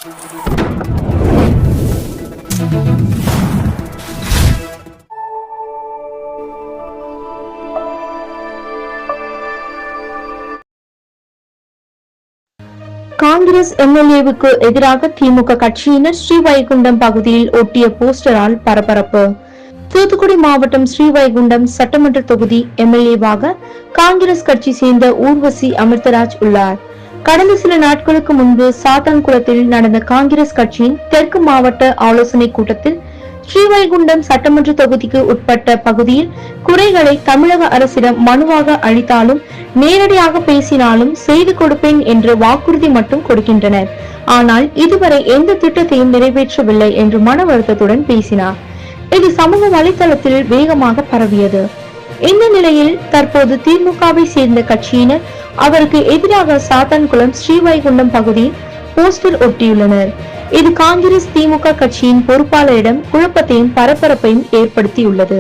காங்கிரஸ் எம்எல்ஏவுக்கு எதிராக திமுக கட்சியினர் ஸ்ரீவைகுண்டம் பகுதியில் ஒட்டிய போஸ்டரால் பரபரப்பு. தூத்துக்குடி மாவட்டம் ஸ்ரீவைகுண்டம் சட்டமன்ற தொகுதி எம்எல்ஏவாக காங்கிரஸ் கட்சி சேர்ந்த ஊர்வசி அமிர்தராஜ் உள்ளார். கடந்த சில நாட்களுக்கு முன்பு சாத்தான்குளத்தில் நடந்த காங்கிரஸ் கட்சியின் தெற்கு மாவட்ட ஆலோசனை கூட்டத்தில் ஸ்ரீவைகுண்டம் சட்டமன்ற தொகுதிக்கு உட்பட்ட பகுதியில் குறைகளை தமிழக அரசிடம் மனுவாக அளித்தாலும் நேரடியாக பேசினாலும் செய்து கொடுப்பேன் என்ற வாக்குறுதி மட்டும் கொடுக்கின்றனர். ஆனால் இதுவரை எந்த திட்டத்தையும் நிறைவேற்றவில்லை என்று மன வருத்தத்துடன் பேசினார். இது சமூக வலைதளத்தில் வேகமாக பரவியது. இந்த நிலையில் தற்போது திமுகவை சேர்ந்த கட்சியினர் அவருக்கு எதிராக சாத்தான்குளம் ஸ்ரீவைகுண்டம் பகுதியில் போஸ்டர் ஒட்டியுள்ளனர். இது காங்கிரஸ் திமுக கட்சியின் பொறுப்பாளரிடம் குழப்பத்தையும் பரபரப்பையும் ஏற்படுத்தியுள்ளது.